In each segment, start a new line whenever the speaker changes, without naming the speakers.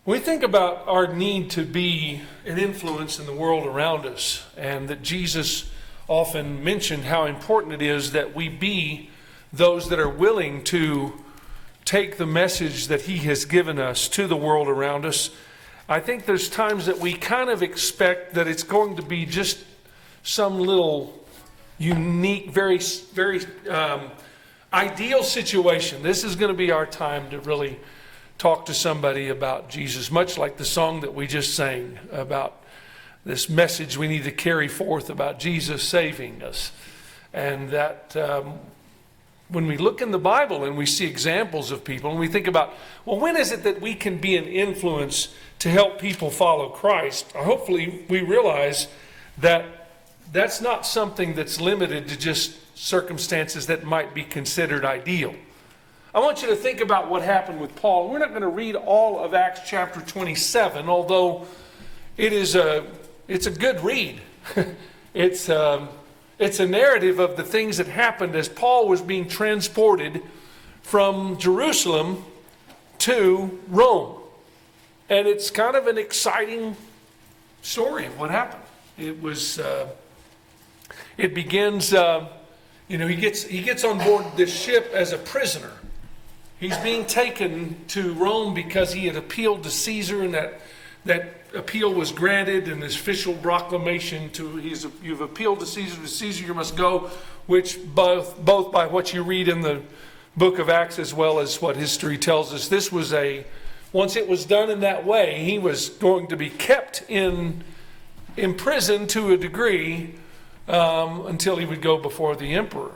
We think about our need to be an influence in the world around us, and that Jesus often mentioned how important it is that we be those that are willing to take the message that He has given us to the world around us. I think there's times that we kind of expect that it's going to be just some little unique, very ideal situation. This is going to be our time to really talk to somebody about Jesus, much like the song that we just sang about this message we need to carry forth about Jesus saving us. And that when we look in the Bible and we see examples of people and we think about, well, when is it that we can be an influence to help people follow Christ? Hopefully we realize that that's not something that's limited to just circumstances that might be considered ideal. I want you to think about what happened with Paul. We're not going to read all of Acts chapter 27, although it's a good read. It's a narrative of the things that happened as Paul was being transported from Jerusalem to Rome. And it's kind of an exciting story of what happened. It begins, he gets on board this ship as a prisoner. He's being taken to Rome because he had appealed to Caesar, and that appeal was granted, and this official proclamation you've appealed to Caesar you must go, which both by what you read in the book of Acts as well as what history tells us, this was once it was done in that way, he was going to be kept in prison to a degree until he would go before the emperor.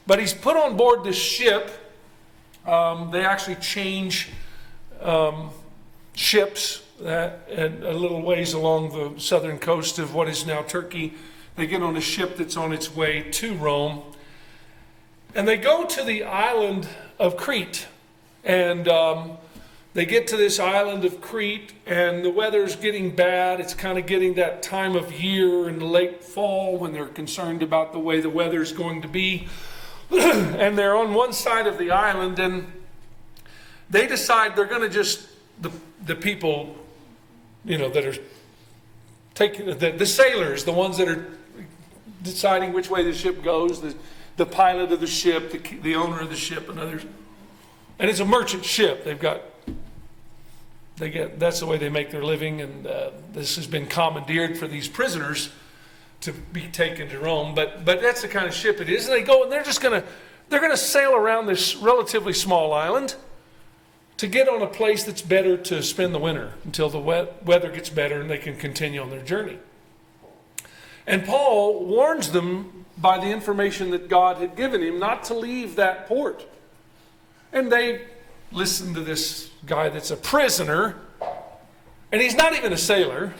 But he's put on board this ship. They actually change ships and a little ways along the southern coast of what is now Turkey. They get on a ship that's on its way to Rome. And they go to the island of Crete. And they get to this island of Crete, and the weather's getting bad. It's kind of getting that time of year in the late fall when they're concerned about the way the weather's going to be. And they're on one side of the island, and they decide they're going to just, the people, that are taking, the sailors, the ones that are deciding which way the ship goes, the pilot of the ship, the owner of the ship, and others. And it's a merchant ship. That's the way they make their living, and this has been commandeered for these prisoners to be taken to Rome, but that's the kind of ship it is. And they go, and they're going to sail around this relatively small island to get on a place that's better to spend the winter until the weather gets better and they can continue on their journey. And Paul warns them by the information that God had given him not to leave that port. And they listen to this guy that's a prisoner, and he's not even a sailor.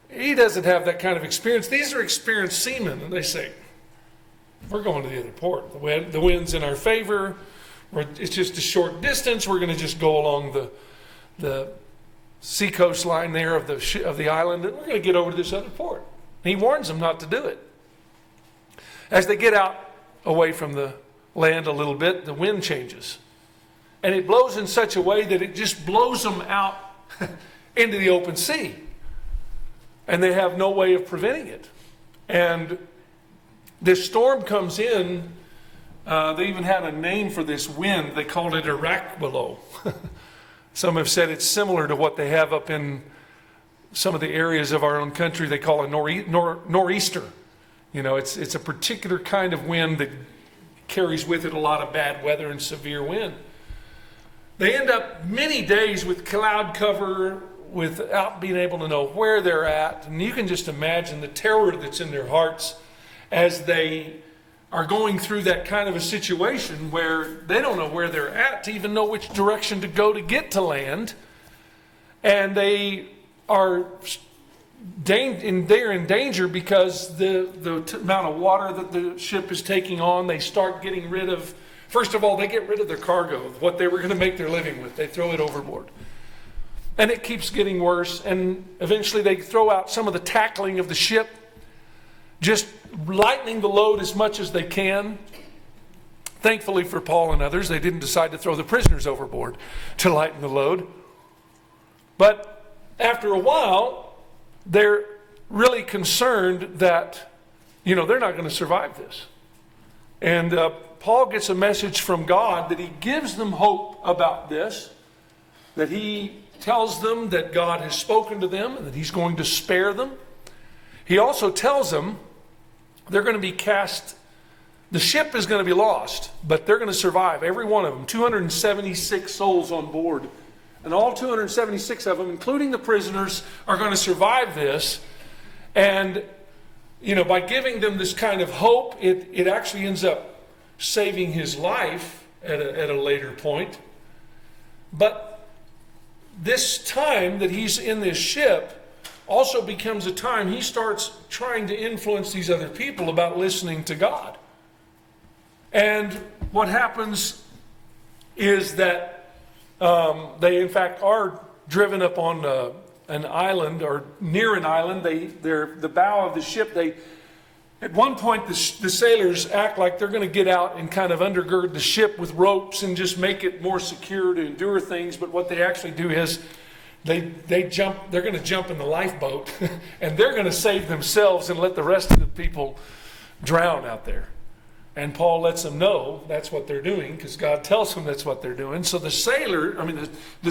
He doesn't have that kind of experience. These are experienced seamen, and they say, we're going to the other port. The wind's in our favor. It's just a short distance. We're going to just go along the seacoast line there of the island, and we're going to get over to this other port. And he warns them not to do it. As they get out away from the land a little bit, the wind changes. And it blows in such a way that it just blows them out into the open sea. And they have no way of preventing it. And this storm comes in. They even had a name for this wind. They called it Iraqbalo. Some have said it's similar to what they have up in some of the areas of our own country. They call it nor'easter. It's a particular kind of wind that carries with it a lot of bad weather and severe wind. They end up many days with cloud cover, without being able to know where they're at. And you can just imagine the terror that's in their hearts as they are going through that kind of a situation where they don't know where they're at to even know which direction to go to get to land. And they are they're in danger because the amount of water that the ship is taking on, they start getting rid of, first of all, they get rid of their cargo, what they were going to make their living with. They throw it overboard. And it keeps getting worse, and eventually they throw out some of the tackling of the ship, just lightening the load as much as they can. Thankfully for Paul and others, they didn't decide to throw the prisoners overboard to lighten the load. But after a while, they're really concerned that, they're not going to survive this. And Paul gets a message from God that he gives them hope about this, that he tells them that God has spoken to them and that he's going to spare them. He also tells them they're going to be cast. The ship is going to be lost, but they're going to survive, every one of them. 276 souls on board. And all 276 of them, including the prisoners, are going to survive this. And, by giving them this kind of hope, it actually ends up saving his life at a later point. But this time that he's in this ship also becomes a time he starts trying to influence these other people about listening to God. And what happens is that they, in fact, are driven up on an island or near an island. They're the bow of the ship. At one point, the sailors act like they're going to get out and kind of undergird the ship with ropes and just make it more secure to endure things. But what they actually do is they jump. They're going to jump in the lifeboat and they're going to save themselves and let the rest of the people drown out there. And Paul lets them know that's what they're doing because God tells them that's what they're doing. So the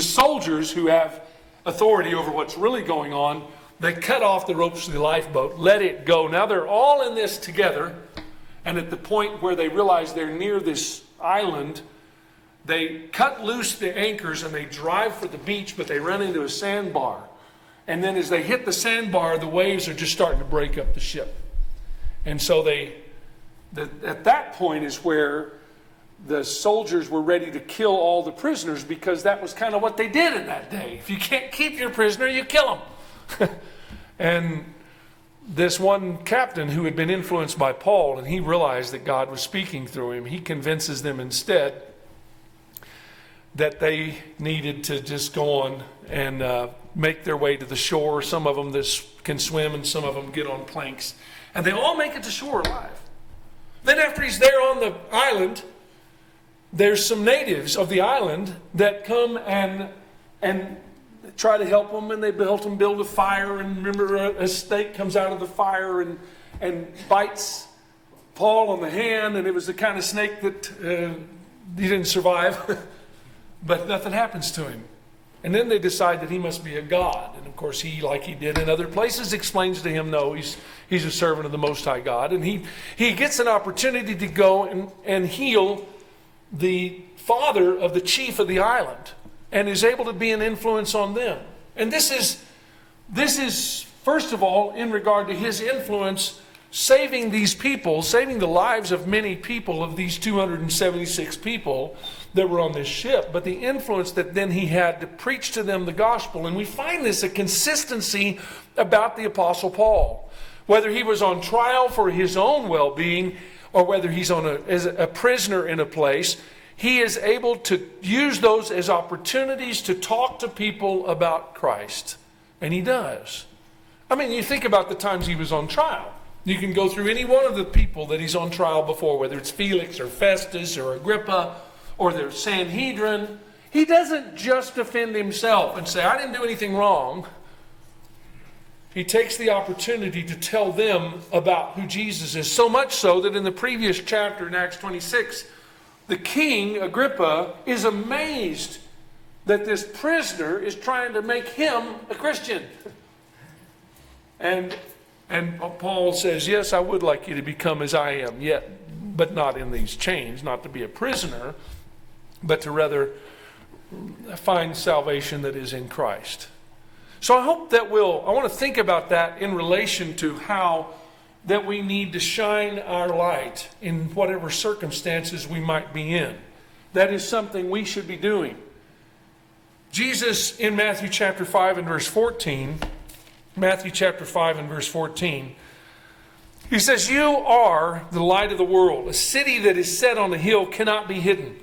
soldiers who have authority over what's really going on, they cut off the ropes to the lifeboat, let it go. Now they're all in this together. And at the point where they realize they're near this island, they cut loose the anchors and they drive for the beach, but they run into a sandbar. And then as they hit the sandbar, the waves are just starting to break up the ship. And so at that point is where the soldiers were ready to kill all the prisoners, because that was kind of what they did in that day. If you can't keep your prisoner, you kill him. And this one captain who had been influenced by Paul, and he realized that God was speaking through him, he convinces them instead that they needed to just go on and make their way to the shore. Some of them can swim and some of them get on planks. And they all make it to shore alive. Then after he's there on the island, there's some natives of the island that come and try to help them, and they help them build a fire. And remember, a snake comes out of the fire and bites Paul on the hand, and it was the kind of snake that he didn't survive, but nothing happens to him. And then they decide that he must be a god. And of course he, like he did in other places, explains to him, no, he's a servant of the Most High God. And he gets an opportunity to go and heal the father of the chief of the island, and is able to be an influence on them. And this is first of all, in regard to his influence, saving these people, saving the lives of many people, of these 276 people that were on this ship, but the influence that then he had to preach to them the gospel. And we find this a consistency about the Apostle Paul. Whether he was on trial for his own well-being, or whether he's as a prisoner in a place, he is able to use those as opportunities to talk to people about Christ. And he does. I mean, you think about the times he was on trial. You can go through any one of the people that he's on trial before, whether it's Felix or Festus or Agrippa or the Sanhedrin. He doesn't just defend himself and say, I didn't do anything wrong. He takes the opportunity to tell them about who Jesus is. So much so that in the previous chapter in Acts 26, the king, Agrippa, is amazed that this prisoner is trying to make him a Christian. And Paul says, yes, I would like you to become as I am, yet, but not in these chains, not to be a prisoner, but to rather find salvation that is in Christ. So I hope that I want to think about that in relation to how that we need to shine our light in whatever circumstances we might be in. That is something we should be doing. Jesus in Matthew chapter 5 and verse 14, Matthew chapter 5 and verse 14, he says, you are the light of the world. A city that is set on a hill cannot be hidden.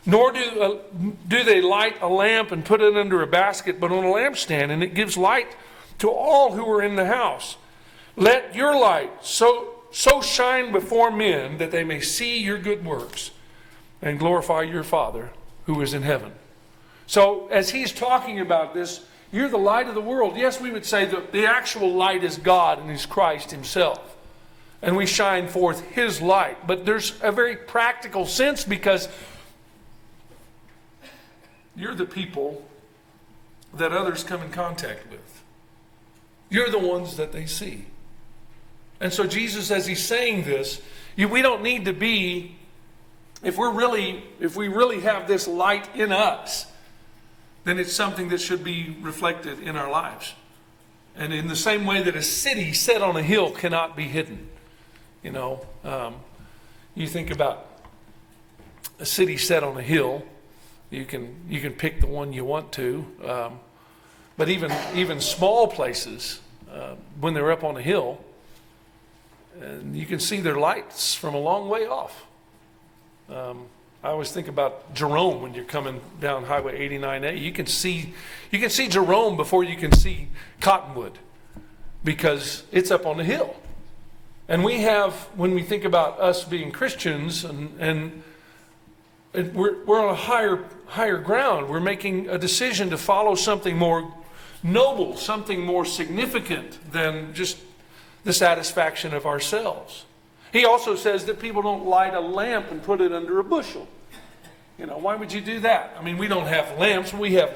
Nor do they light a lamp and put it under a basket, but on a lampstand, and it gives light to all who are in the house. Let your light so so shine before men that they may see your good works and glorify your Father who is in heaven. So as he's talking about this, you're the light of the world. Yes, we would say that the actual light is God and is Christ himself. And we shine forth his light. But there's a very practical sense, because you're the people that others come in contact with. You're the ones that they see. And so Jesus, as he's saying this, we don't need to be, if we really have this light in us, then it's something that should be reflected in our lives. And in the same way that a city set on a hill cannot be hidden. You know, you think about a city set on a hill, you can pick the one you want to, but even small places, when they're up on a hill, and you can see their lights from a long way off. I always think about Jerome when you're coming down Highway 89A. You can see Jerome before you can see Cottonwood, because it's up on the hill. And we have, when we think about us being Christians, and we're on a higher ground. We're making a decision to follow something more noble, something more significant than just the satisfaction of ourselves. He also says that people don't light a lamp and put it under a bushel. You know, why would you do that? I mean, we don't have lamps. We have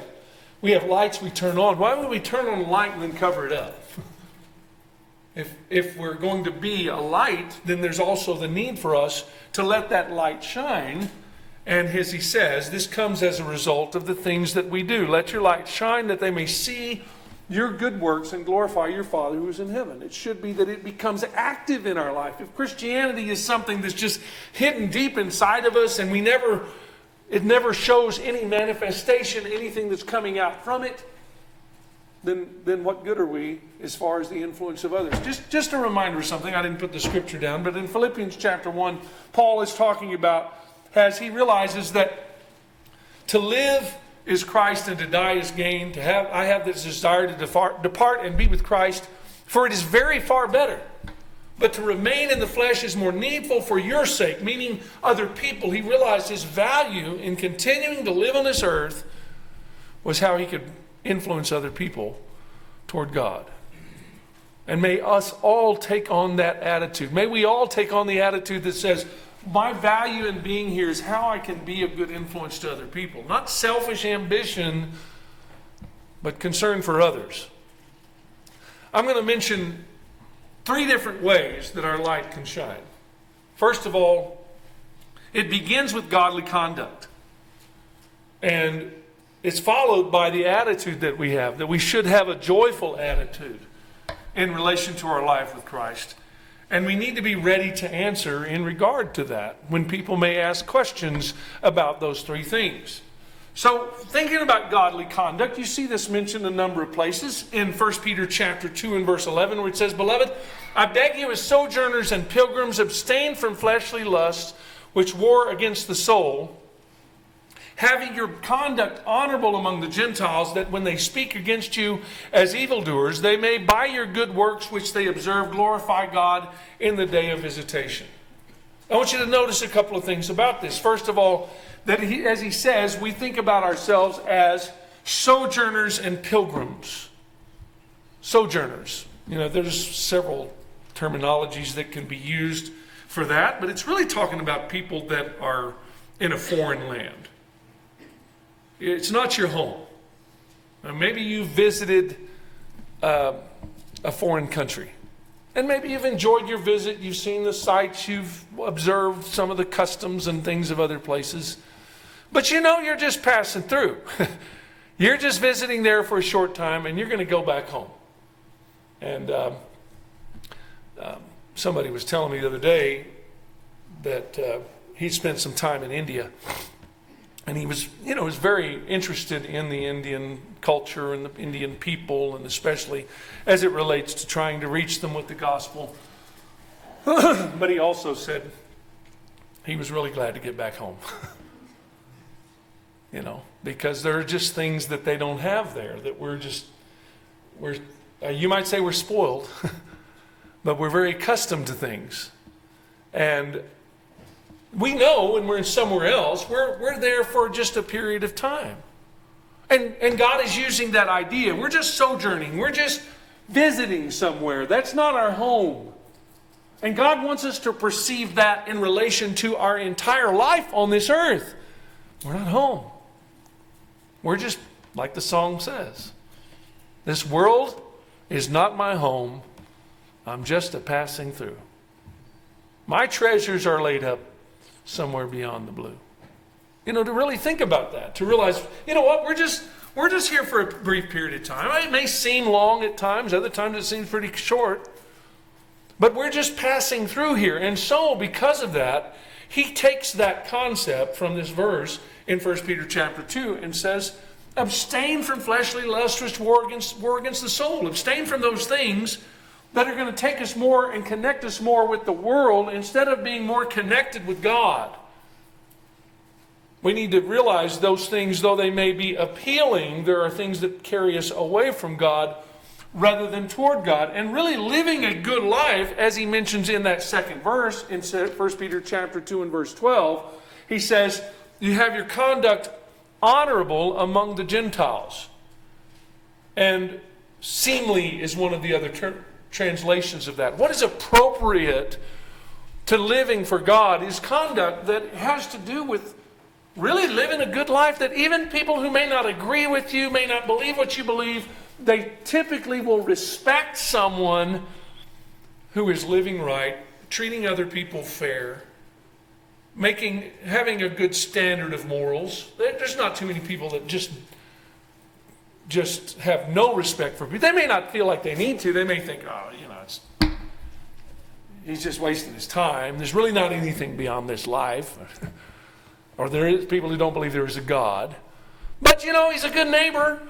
lights we turn on. Why would we turn on a light and then cover it up? If we're going to be a light, then there's also the need for us to let that light shine. And as he says, this comes as a result of the things that we do. Let your light shine that they may see your good works and glorify your Father who is in heaven. It should be that it becomes active in our life. If Christianity is something that's just hidden deep inside of us and it never shows any manifestation, anything that's coming out from it, then what good are we as far as the influence of others? Just a reminder of something. I didn't put the scripture down, but in Philippians chapter 1, Paul is talking about, as he realizes that to live is Christ and to die is gain. I have this desire to depart and be with Christ, for it is very far better. But to remain in the flesh is more needful for your sake, meaning other people. He realized his value in continuing to live on this earth was how he could influence other people toward God. And may us all take on that attitude. May we all take on the attitude that says, my value in being here is how I can be a good influence to other people. Not selfish ambition, but concern for others. I'm going to mention 3 different ways that our light can shine. First of all, it begins with godly conduct. And it's followed by the attitude that we have, that we should have a joyful attitude in relation to our life with Christ. And we need to be ready to answer in regard to that when people may ask questions about those 3 things. So, thinking about godly conduct, you see this mentioned a number of places. In 1 Peter chapter 2 and verse 11, where it says, Beloved, I beg you as sojourners and pilgrims, abstain from fleshly lusts which war against the soul, having your conduct honorable among the Gentiles, that when they speak against you as evildoers, they may by your good works which they observe glorify God in the day of visitation. I want you to notice a couple of things about this. First of all, that as he says, we think about ourselves as sojourners and pilgrims. Sojourners. You know, there's several terminologies that can be used for that, but it's really talking about people that are in a foreign land. It's not your home. Now, maybe you visited a foreign country. And maybe you've enjoyed your visit. You've seen the sights. You've observed some of the customs and things of other places. But you know you're just passing through. You're just visiting there for a short time and you're going to go back home. And somebody was telling me the other day that he spent some time in India. And he was very interested in the Indian culture and the Indian people, and especially as it relates to trying to reach them with the gospel. But he also said he was really glad to get back home. Because there are just things that they don't have there, that you might say we're spoiled. but we're very accustomed to things. And we know when we're somewhere else, we're there for just a period of time. And God is using that idea. We're just sojourning. We're just visiting somewhere. That's not our home. And God wants us to perceive that in relation to our entire life on this earth. We're not home. We're just, like the song says, this world is not my home. I'm just a passing through. My treasures are laid up somewhere beyond the blue. To really think about that, to realize, you know what, we're just here for a brief period of time. It may seem long at times, other times it seems pretty short. But we're just passing through here. And so, because of that, he takes that concept from this verse in 1 Peter chapter 2 and says, abstain from fleshly lust which war against the soul. Abstain from those things that are going to take us more and connect us more with the world instead of being more connected with God. We need to realize those things, though they may be appealing, there are things that carry us away from God rather than toward God. And really living a good life, as he mentions in that second verse, in 1 Peter chapter 2 and verse 12, he says, you have your conduct honorable among the Gentiles. And seemly is one of the other translations of that. What is appropriate to living for God is conduct that has to do with really living a good life, that even people who may not agree with you, may not believe what you believe, they typically will respect someone who is living right, treating other people fair, having a good standard of morals. There's not too many people that just have no respect for people. They may not feel like they need to. They may think, he's just wasting his time. There's really not anything beyond this life. Or there is people who don't believe there is a God. But he's a good neighbor.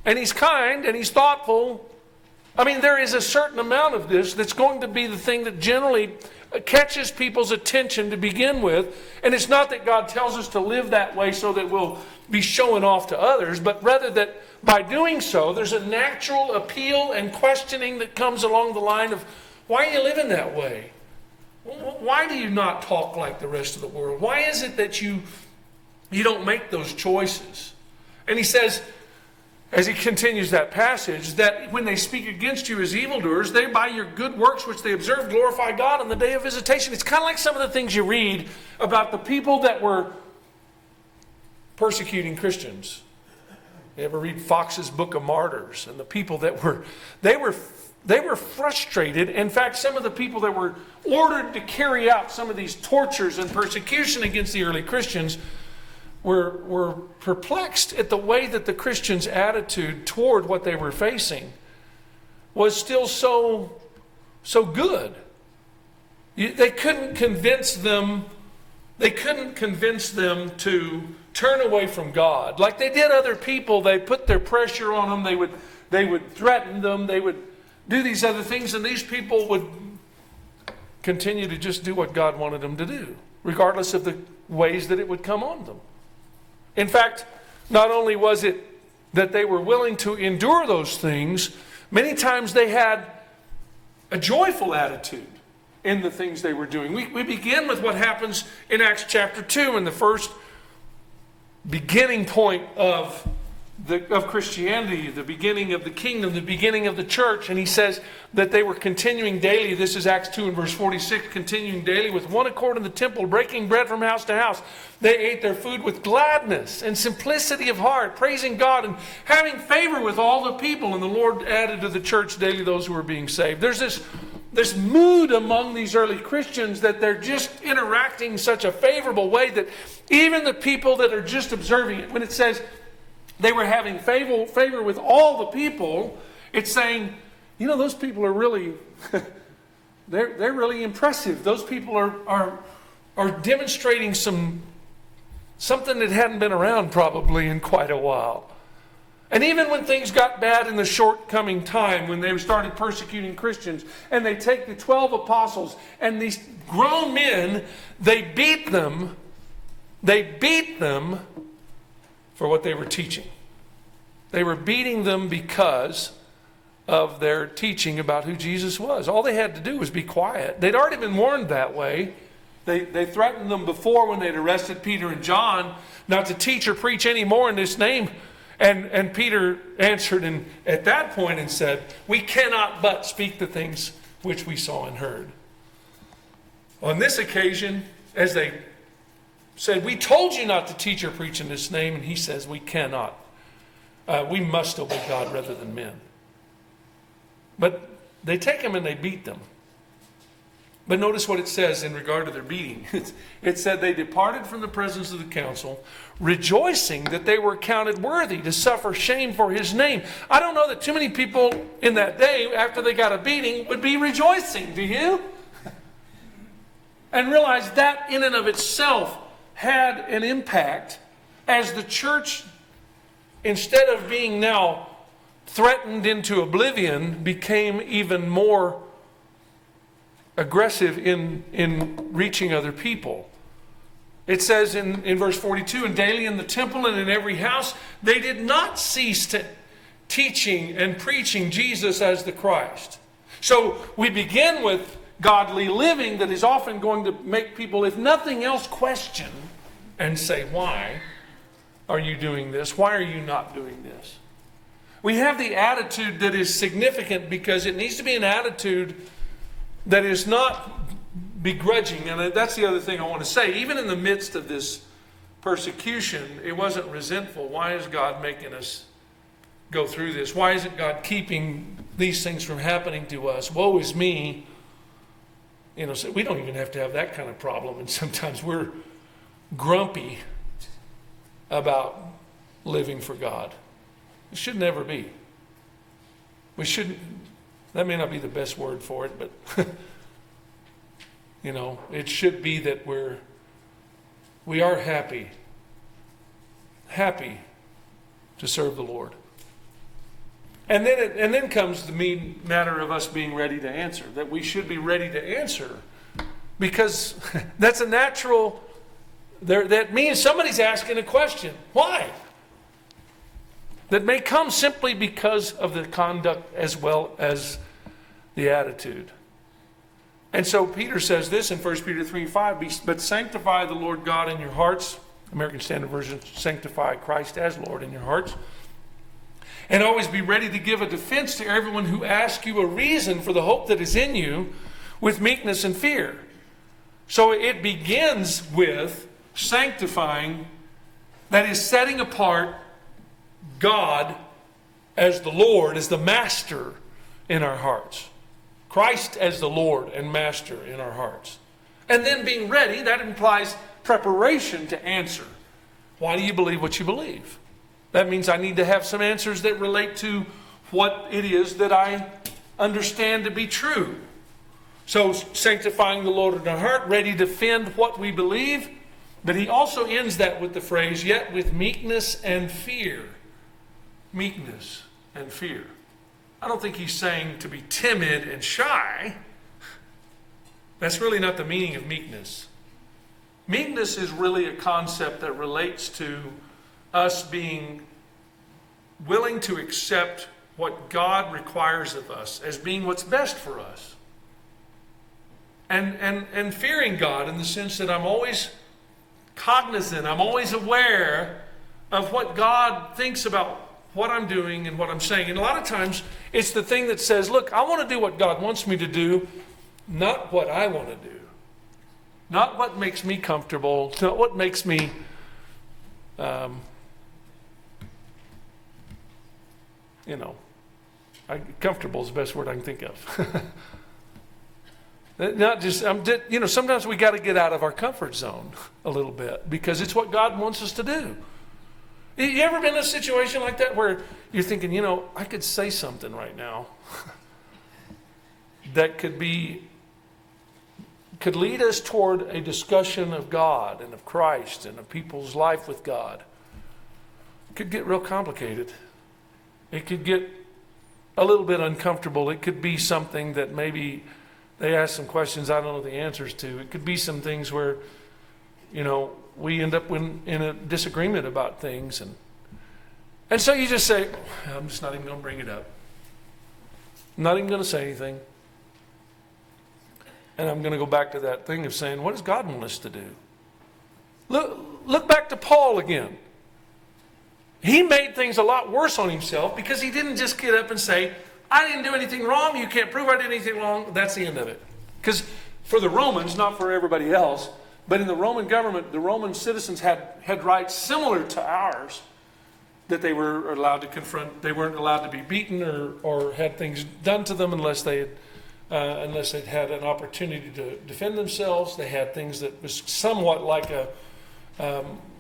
And he's kind and he's thoughtful. There is a certain amount of this that's going to be the thing that generally catches people's attention to begin with. And it's not that God tells us to live that way so that we'll be showing off to others, but rather that by doing so, there's a natural appeal and questioning that comes along the line of, why are you living that way? Why do you not talk like the rest of the world? Why is it that you don't make those choices? And he says, as he continues that passage, that when they speak against you as evildoers, they by your good works which they observe glorify God on the day of visitation. It's kind of like some of the things you read about the people that were persecuting Christians. You ever read Fox's Book of Martyrs? And the people that they were frustrated. In fact, some of the people that were ordered to carry out some of these tortures and persecution against the early Christians were perplexed at the way that the Christians' attitude toward what they were facing was still so good. They couldn't convince them to turn away from God. Like they did other people, they put their pressure on them, they would threaten them, they would do these other things, and these people would continue to just do what God wanted them to do, regardless of the ways that it would come on them. In fact, not only was it that they were willing to endure those things, many times they had a joyful attitude in the things they were doing. We begin with what happens in Acts chapter 2, in the first beginning point of Christianity, the beginning of the kingdom, the beginning of the church. And he says that they were continuing daily. This is Acts 2 and verse 46. Continuing daily with one accord in the temple, breaking bread from house to house. They ate their food with gladness and simplicity of heart, praising God and having favor with all the people. And the Lord added to the church daily those who were being saved. There's this mood among these early Christians that they're just interacting in such a favorable way that even the people that are just observing it, when it says they were having favor with all the people, it's saying, those people are really, they're really impressive. Those people are demonstrating something that hadn't been around probably in quite a while. And even when things got bad in the short-coming time, when they started persecuting Christians, and they take the 12 apostles, and these grown men, they beat them for what they were teaching. They were beating them because of their teaching about who Jesus was. All they had to do was be quiet. They'd already been warned that way. They threatened them before when they'd arrested Peter and John not to teach or preach any more in this name. And Peter answered at that point and said, "We cannot but speak the things which we saw and heard." On this occasion, as they said, "We told you not to teach or preach in this name," and he says, "We cannot. We must obey God rather than men." But they take him and they beat them. But notice what it says in regard to their beating. It said they departed from the presence of the council, rejoicing that they were counted worthy to suffer shame for his name. I don't know that too many people in that day, after they got a beating, would be rejoicing. Do you? And realize that in and of itself had an impact as the church, instead of being now threatened into oblivion, became even more aggressive in reaching other people. It says in verse 42, "And daily in the temple and in every house, they did not cease to teaching and preaching Jesus as the Christ." So we begin with godly living that is often going to make people, if nothing else, question and say, "Why are you doing this? Why are you not doing this?" We have the attitude that is significant because it needs to be an attitude that is not begrudging. And that's the other thing I want to say. Even in the midst of this persecution, it wasn't resentful. Why is God making us go through this? Why isn't God keeping these things from happening to us? Woe is me. So we don't even have to have that kind of problem. And sometimes we're grumpy about living for God. It should never be. We shouldn't. That may not be the best word for it, but it should be that we are happy to serve the Lord. And then comes the main matter of us being ready to answer. That we should be ready to answer, because that's a natural. That means somebody's asking a question. Why? That may come simply because of the conduct as well as the attitude. And so Peter says this in 1 Peter 3:5, "But sanctify the Lord God in your hearts." American Standard Version, "Sanctify Christ as Lord in your hearts. And always be ready to give a defense to everyone who asks you a reason for the hope that is in you with meekness and fear." So it begins with sanctifying, that is setting apart God as the Lord, as the master in our hearts. Christ as the Lord and master in our hearts. And then being ready, that implies preparation to answer. Why do you believe what you believe? That means I need to have some answers that relate to what it is that I understand to be true. So sanctifying the Lord in our heart, ready to defend what we believe. But he also ends that with the phrase, "Yet with meekness and fear." Meekness and fear. I don't think he's saying to be timid and shy. That's really not the meaning of meekness. Meekness is really a concept that relates to us being willing to accept what God requires of us as being what's best for us. And fearing God in the sense that I'm always cognizant, I'm always aware of what God thinks about what I'm doing and what I'm saying. And a lot of times it's the thing that says, look, I want to do what God wants me to do, not what I want to do. Not what makes me comfortable, not what makes me comfortable is the best word I can think of. Not just, sometimes we got to get out of our comfort zone a little bit because it's what God wants us to do. You ever been in a situation like that where you're thinking, I could say something right now that could lead us toward a discussion of God and of Christ and of people's life with God. It could get real complicated. It could get a little bit uncomfortable. It could be something that maybe they ask some questions I don't know the answers to. It could be some things where, we end up in a disagreement about things. And so you just say, I'm just not even going to bring it up. I'm not even going to say anything. And I'm going to go back to that thing of saying, what does God want us to do? Look back to Paul again. He made things a lot worse on himself because he didn't just get up and say, I didn't do anything wrong. You can't prove I did anything wrong. That's the end of it. Because for the Romans, not for everybody else, but in the Roman government, the Roman citizens had rights similar to ours that they were allowed to confront. They weren't allowed to be beaten or had things done to them unless they'd had an opportunity to defend themselves. They had things that was somewhat like a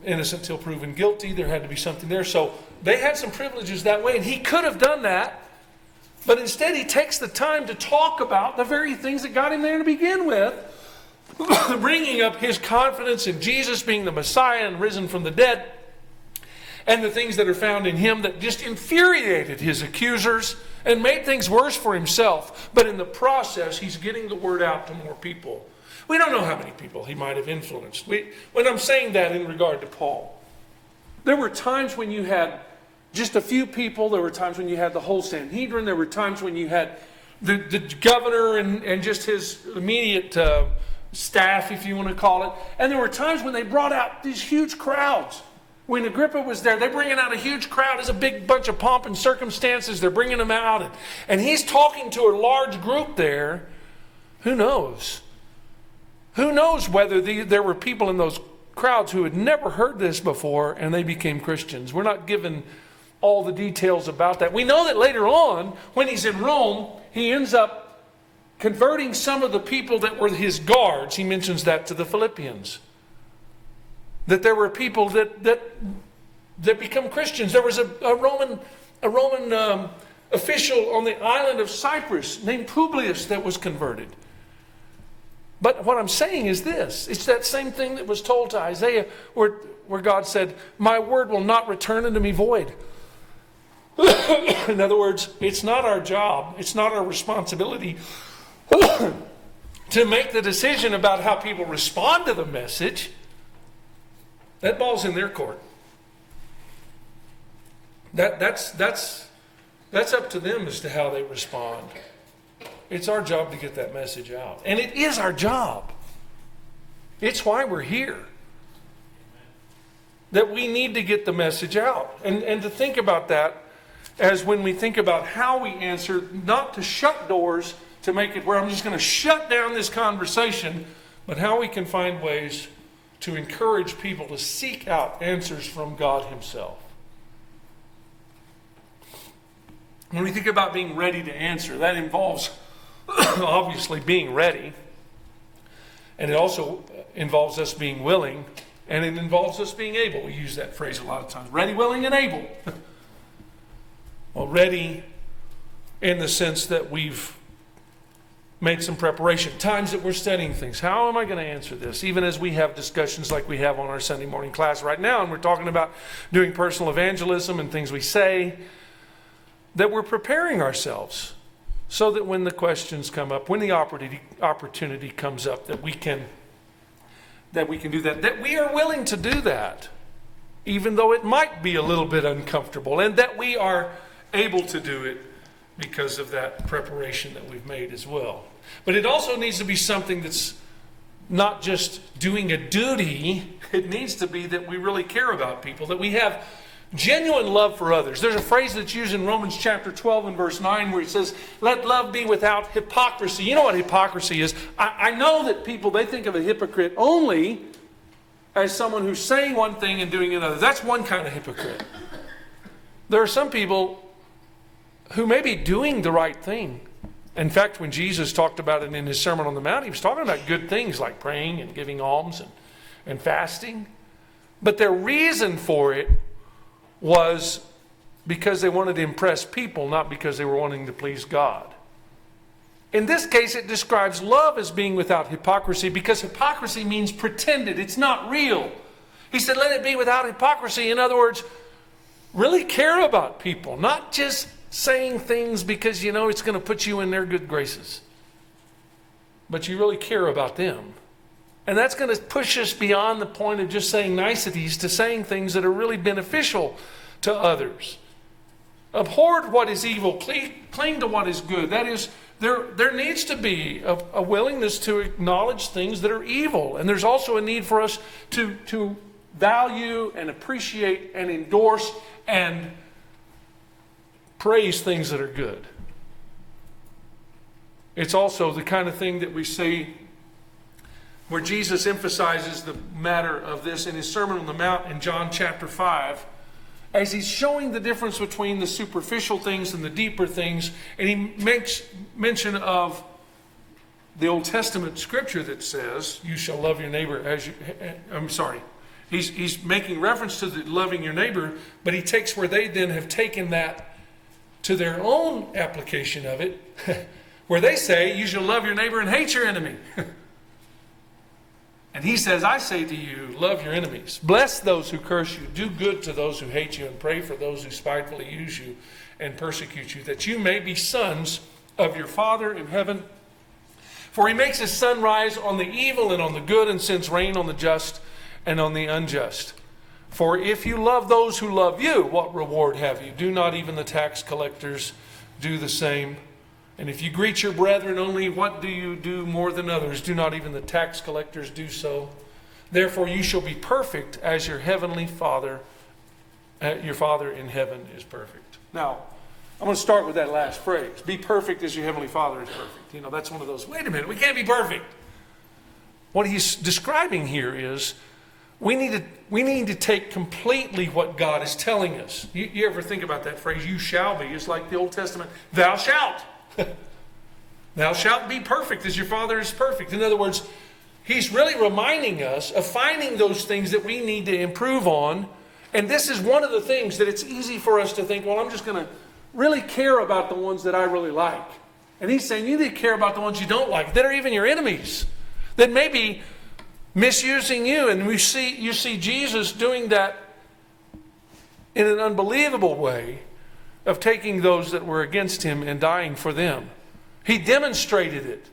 innocent till proven guilty. There had to be something there. So they had some privileges that way, and he could have done that. But instead, he takes the time to talk about the very things that got him there to begin with, bringing up his confidence in Jesus being the Messiah and risen from the dead, and the things that are found in him that just infuriated his accusers and made things worse for himself. But in the process, he's getting the word out to more people. We don't know how many people he might have influenced. When I'm saying that in regard to Paul, there were times when you had just a few people. There were times when you had the whole Sanhedrin. There were times when you had the governor and just his immediate staff, if you want to call it. And there were times when they brought out these huge crowds. When Agrippa was there, they're bringing out a huge crowd. It's a big bunch of pomp and circumstances. They're bringing them out. And he's talking to a large group there. Who knows? Who knows whether there were people in those crowds who had never heard this before and they became Christians. We're not given all the details about that. We know that later on, when he's in Rome, he ends up converting some of the people that were his guards. He mentions that to the Philippians. That there were people that become Christians. There was a Roman official on the island of Cyprus named Publius that was converted. But what I'm saying is this. It's that same thing that was told to Isaiah where God said, my word will not return unto me void. In other words, it's not our job, it's not our responsibility to make the decision about how people respond to the message. That ball's in their court. That's up to them as to how they respond. It's our job to get that message out. And it is our job. It's why we're here. That we need to get the message out. And to think about that as when we think about how we answer, not to shut doors to make it where I'm just going to shut down this conversation, but how we can find ways to encourage people to seek out answers from God himself. When we think about being ready to answer, that involves obviously being ready. And it also involves us being willing. And it involves us being able. We use that phrase a lot of times. Ready, willing, and able. Well, ready in the sense that we've made some preparation. Times that we're studying things. How am I going to answer this? Even as we have discussions like we have on our Sunday morning class right now, and we're talking about doing personal evangelism and things we say, that we're preparing ourselves so that when the questions come up, when the opportunity comes up, that we can do that. That we are willing to do that, even though it might be a little bit uncomfortable, and that we are able to do it because of that preparation that we've made as well. But it also needs to be something that's not just doing a duty. It needs to be that we really care about people, that we have genuine love for others. There's a phrase that's used in Romans chapter 12 and verse 9 where it says, let love be without hypocrisy. You know what hypocrisy is? I know that people, they think of a hypocrite only as someone who's saying one thing and doing another. That's one kind of hypocrite. There are some people who may be doing the right thing. In fact, when Jesus talked about it in his Sermon on the Mount, he was talking about good things like praying and giving alms and fasting. But their reason for it was because they wanted to impress people, not because they were wanting to please God. In this case, it describes love as being without hypocrisy, because hypocrisy means pretended. It's not real. He said, let it be without hypocrisy. In other words, really care about people, not just saying things because you know it's going to put you in their good graces. But you really care about them. And that's going to push us beyond the point of just saying niceties to saying things that are really beneficial to others. Abhor what is evil, cling to what is good. That is, there needs to be a willingness to acknowledge things that are evil. And there's also a need for us to value and appreciate and endorse and praise things that are good. It's also the kind of thing that we see where Jesus emphasizes the matter of this in his Sermon on the Mount in John chapter 5, as he's showing the difference between the superficial things and the deeper things. And he makes mention of the Old Testament scripture that says, you shall love your neighbor as you... I'm sorry. He's making reference to the loving your neighbor, but he takes where they then have taken that to their own application of it, where they say, you shall love your neighbor and hate your enemy. And he says, I say to you, love your enemies. Bless those who curse you. Do good to those who hate you. And pray for those who spitefully use you and persecute you, that you may be sons of your Father in heaven. For he makes his sun rise on the evil and on the good, and sends rain on the just and on the unjust. For if you love those who love you, what reward have you? Do not even the tax collectors do the same? And if you greet your brethren only, what do you do more than others? Do not even the tax collectors do so? Therefore you shall be perfect as your heavenly Father, your Father in heaven is perfect. Now, I'm going to start with that last phrase. Be perfect as your heavenly Father is perfect. You know, that's one of those, wait a minute, we can't be perfect. What he's describing here is we need to take completely what God is telling us. You ever think about that phrase, you shall be? It's like the Old Testament, thou shalt. Thou shalt be perfect as your Father is perfect. In other words, he's really reminding us of finding those things that we need to improve on. And this is one of the things that it's easy for us to think, well, I'm just going to really care about the ones that I really like. And he's saying you need to care about the ones you don't like, that are even your enemies, that may be misusing you. And you see Jesus doing that in an unbelievable way, of taking those that were against him and dying for them. He demonstrated it.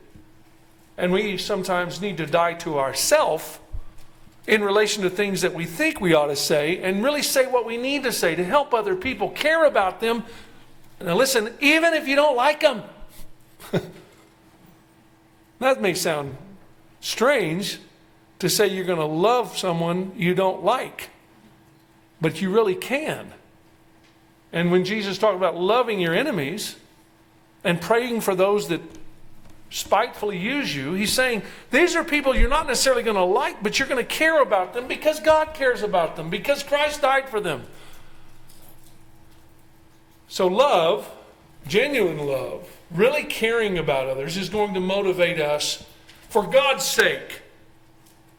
And we sometimes need to die to ourselves in relation to things that we think we ought to say, and really say what we need to say to help other people, care about them. Now listen, even if you don't like them. That may sound strange to say you're going to love someone you don't like, but you really can. And when Jesus talked about loving your enemies and praying for those that spitefully use you, he's saying these are people you're not necessarily going to like, but you're going to care about them because God cares about them, because Christ died for them. So love, genuine love, really caring about others, is going to motivate us for God's sake.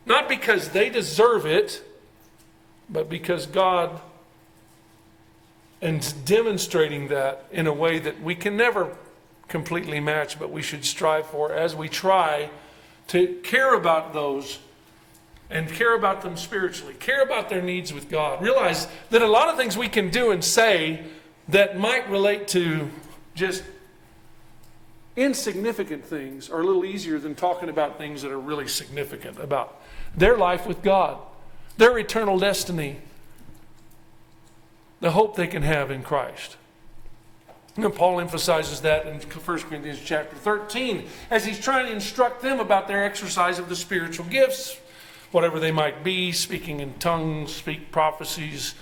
Not because they deserve it, but because God, and demonstrating that in a way that we can never completely match, but we should strive for as we try to care about those and care about them spiritually, care about their needs with God. Realize that a lot of things we can do and say that might relate to just insignificant things are a little easier than talking about things that are really significant about their life with God, their eternal destiny, the hope they can have in Christ. And Paul emphasizes that in 1 Corinthians chapter 13 as he's trying to instruct them about their exercise of the spiritual gifts, whatever they might be, speaking in tongues, speak prophecies,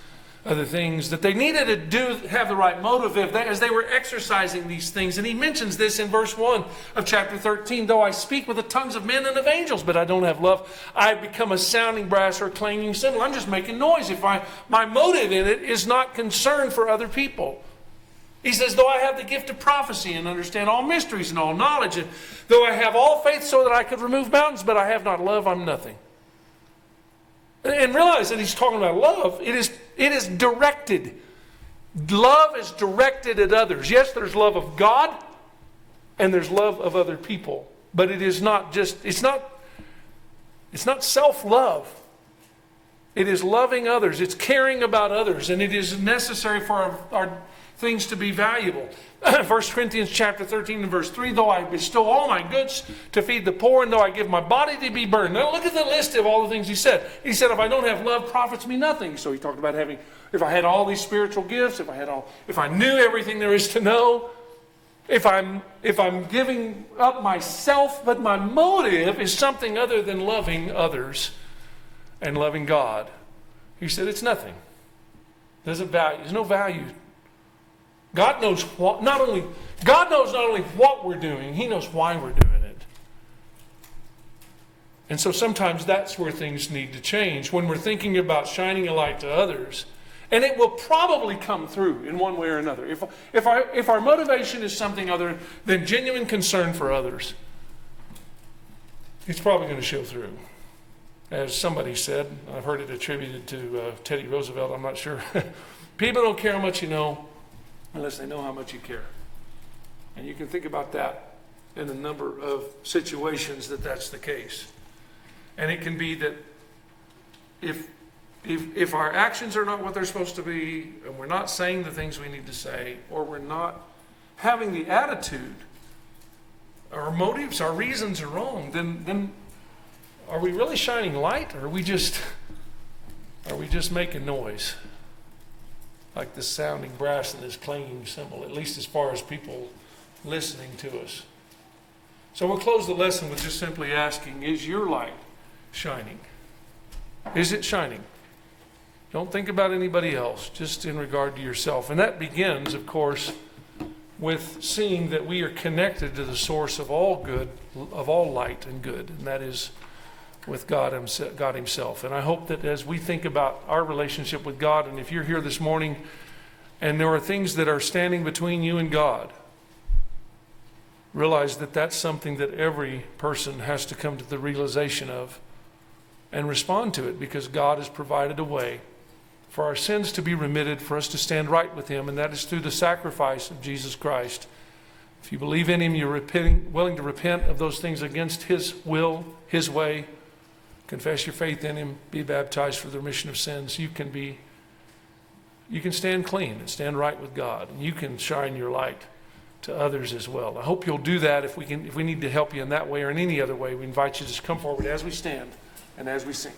other things, that they needed to do, have the right motive as they were exercising these things. And he mentions this in verse 1 of chapter 13. Though I speak with the tongues of men and of angels, but I don't have love, I become a sounding brass or a clanging cymbal. I'm just making noise if my motive in it is not concern for other people. He says, though I have the gift of prophecy and understand all mysteries and all knowledge, and though I have all faith so that I could remove mountains, but I have not love, I'm nothing. And realize that he's talking about love. It is directed. Love is directed at others. Yes, there's love of God and there's love of other people. But it is not just, it's not self-love. It is loving others. It's caring about others. And it is necessary for our things to be valuable. 1 Corinthians chapter 13 and verse 3, though I bestow all my goods to feed the poor, and though I give my body to be burned. Now look at the list of all the things he said. He said, if I don't have love, profits me nothing. So he talked about having, if I had all these spiritual gifts, if I knew everything there is to know, if I'm giving up myself, but my motive is something other than loving others and loving God. He said, it's nothing. There's no value. God knows not only what we're doing, He knows why we're doing it. And so sometimes that's where things need to change. When we're thinking about shining a light to others, and it will probably come through in one way or another. If our motivation is something other than genuine concern for others, it's probably going to show through. As somebody said, I've heard it attributed to Teddy Roosevelt, I'm not sure. People don't care how much you know unless they know how much you care. And you can think about that in a number of situations that's the case. And it can be that if our actions are not what they're supposed to be, and we're not saying the things we need to say, or we're not having the attitude, our motives, our reasons are wrong, then are we really shining light, or are we just making noise? Like this sounding brass and this clanging cymbal, at least as far as people listening to us. So we'll close the lesson with just simply asking, is your light shining? Is it shining? Don't think about anybody else, just in regard to yourself. And that begins, of course, with seeing that we are connected to the source of all good, of all light and good, and that is with God Himself. And I hope that as we think about our relationship with God, and if you're here this morning and there are things that are standing between you and God, realize that that's something that every person has to come to the realization of and respond to it, because God has provided a way for our sins to be remitted, for us to stand right with Him, and that is through the sacrifice of Jesus Christ. If you believe in Him, you're willing to repent of those things against His will, His way, confess your faith in Him, be baptized for the remission of sins, you can stand clean and stand right with God, and you can shine your light to others as well. I hope you'll do that. If we need to help you in that way or in any other way, we invite you to just come forward as we stand and as we sing.